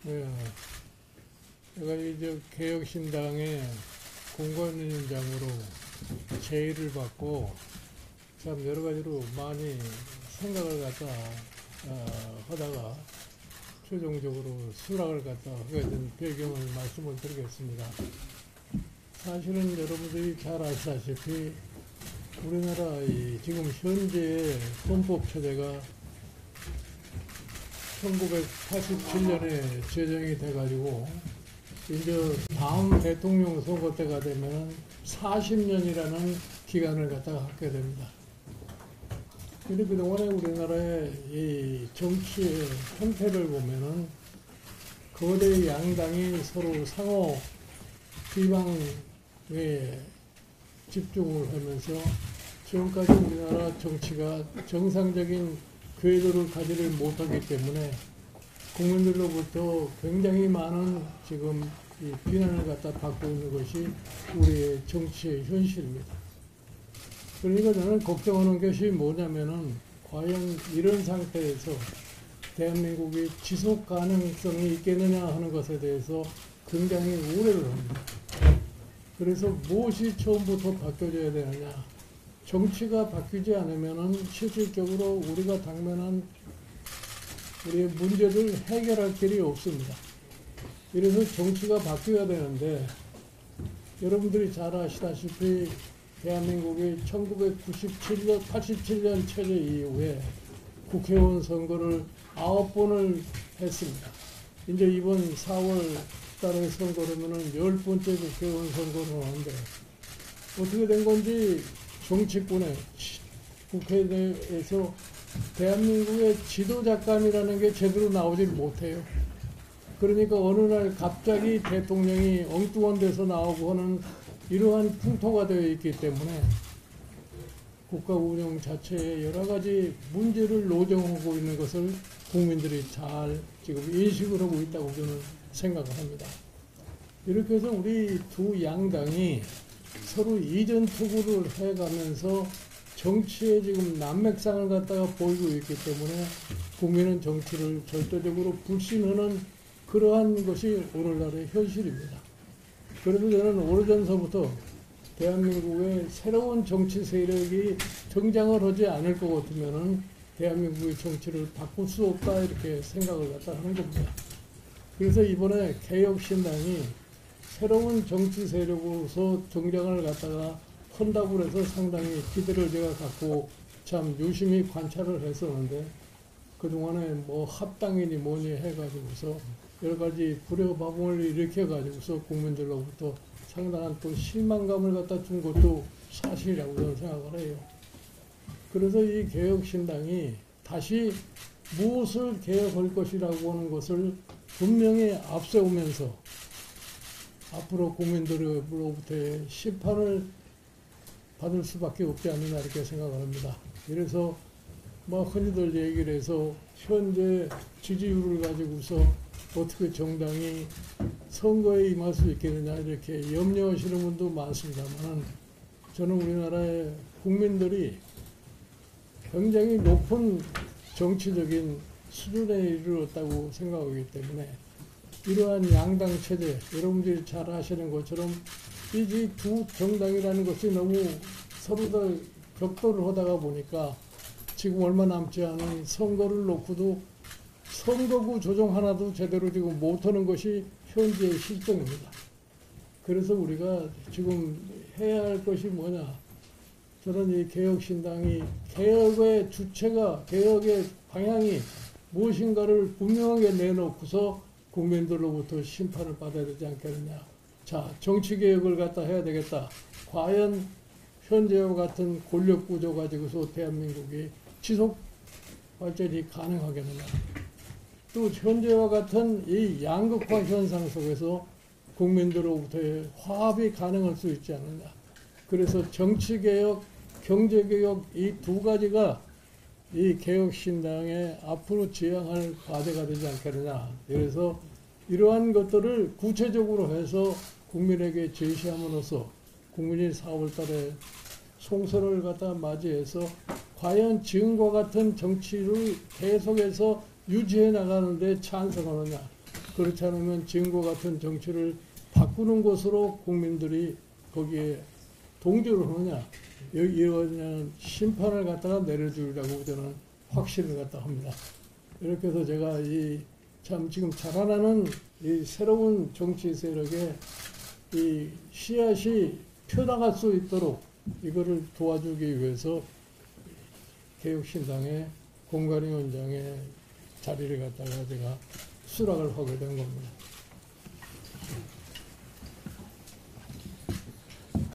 예, 제가 이제 개혁신당의 공관위원장으로 제의를 받고 참 여러 가지로 많이 생각을 갖다 하다가 최종적으로 수락을 갖다 하게 된 배경을 말씀을 드리겠습니다. 사실은 여러분들이 잘 아시다시피 우리나라 지금 현재의 헌법 체제가 1987년에 제정이 돼가지고 이제 다음 대통령 선거 때가 되면 40년이라는 기간을 갖다가 갖게 됩니다. 근데 그동안에 우리나라의 이 정치의 형태를 보면은 거대 양당이 서로 상호 비방에 집중을 하면서 지금까지 우리나라 정치가 정상적인 궤도를 가지를 못하기 때문에 국민들로부터 굉장히 많은 지금 이 비난을 갖다 받고 있는 것이 우리의 정치의 현실입니다. 그러니까 저는 걱정하는 것이 뭐냐면은 과연 이런 상태에서 대한민국이 지속 가능성이 있겠느냐 하는 것에 대해서 굉장히 우려를 합니다. 그래서 무엇이 처음부터 바뀌어져야 되느냐. 정치가 바뀌지 않으면은 실질적으로 우리가 당면한 우리의 문제를 해결할 길이 없습니다. 그래서 정치가 바뀌어야 되는데 여러분들이 잘 아시다시피 대한민국이 1997년, 87년 체제 이후에 국회의원 선거를 9번을 했습니다. 이제 이번 4월 달에 선거라면은 10번째 국회의원 선거를 하는데 어떻게 된 건지 정치권에 국회 내에서 대한민국의 지도자감이라는 게 제대로 나오질 못해요. 그러니까 어느 날 갑자기 대통령이 엉뚱한 데서 나오고 하는 이러한 풍토가 되어 있기 때문에 국가 운영 자체에 여러 가지 문제를 노정하고 있는 것을 국민들이 잘 지금 인식을 하고 있다고 저는 생각을 합니다. 이렇게 해서 우리 두 양당이 서로 이전 투구를 해가면서 정치에 지금 난맥상을 갖다가 보이고 있기 때문에 국민은 정치를 절대적으로 불신하는 그러한 것이 오늘날의 현실입니다. 그래서 저는 오래전서부터 대한민국의 새로운 정치 세력이 등장을 하지 않을 것 같으면은 대한민국의 정치를 바꿀 수 없다 이렇게 생각을 갖다 하는 겁니다. 그래서 이번에 개혁신당이 새로운 정치 세력으로서 등장을 갖다가 한다고 해서 상당히 기대를 제가 갖고 참 유심히 관찰을 했었는데 그동안에 뭐 합당이니 뭐니 해가지고서 여러 가지 불효방을 일으켜가지고서 국민들로부터 상당한 또 실망감을 갖다 준 것도 사실이라고 저는 생각을 해요. 그래서 이 개혁신당이 다시 무엇을 개혁할 것이라고 하는 것을 분명히 앞세우면서 앞으로 국민들로부터의 심판을 받을 수밖에 없지 않느냐 이렇게 생각을 합니다. 그래서 뭐 흔히들 얘기를 해서 현재 지지율을 가지고서 어떻게 정당이 선거에 임할 수 있겠느냐 이렇게 염려하시는 분도 많습니다만 저는 우리나라의 국민들이 굉장히 높은 정치적인 수준에 이르렀다고 생각하기 때문에 이러한 양당 체제, 여러분들이 잘 아시는 것처럼 이 두 정당이라는 것이 너무 서로들 격돌을 하다가 보니까 지금 얼마 남지 않은 선거를 놓고도 선거구 조정 하나도 제대로 지금 못하는 것이 현재의 실정입니다. 그래서 우리가 지금 해야 할 것이 뭐냐. 저는 이 개혁신당이 개혁의 주체가, 개혁의 방향이 무엇인가를 분명하게 내놓고서 국민들로부터 심판을 받아야 되지 않겠느냐. 자, 정치개혁을 갖다 해야 되겠다. 과연 현재와 같은 권력구조 가지고서 대한민국이 지속 발전이 가능하겠느냐. 또 현재와 같은 이 양극화 현상 속에서 국민들로부터의 화합이 가능할 수 있지 않느냐. 그래서 정치개혁, 경제개혁 이 두 가지가 이 개혁신당의 앞으로 지향할 과제가 되지 않겠느냐. 그래서 이러한 것들을 구체적으로 해서 국민에게 제시함으로써 국민이 4월 달에 총선을 갖다 맞이해서 과연 지금과 같은 정치를 계속해서 유지해 나가는데 찬성하느냐. 그렇지 않으면 지금과 같은 정치를 바꾸는 것으로 국민들이 거기에 동조를 하느냐, 이러한 심판을 갖다가 내려주리라고 저는 확신을 갖다 합니다. 이렇게 해서 제가 참 지금 자라나는 이 새로운 정치 세력의 이 씨앗이 펴나갈 수 있도록 이거를 도와주기 위해서 개혁신당의 공관위원장의 자리를 갖다가 제가 수락을 하게 된 겁니다.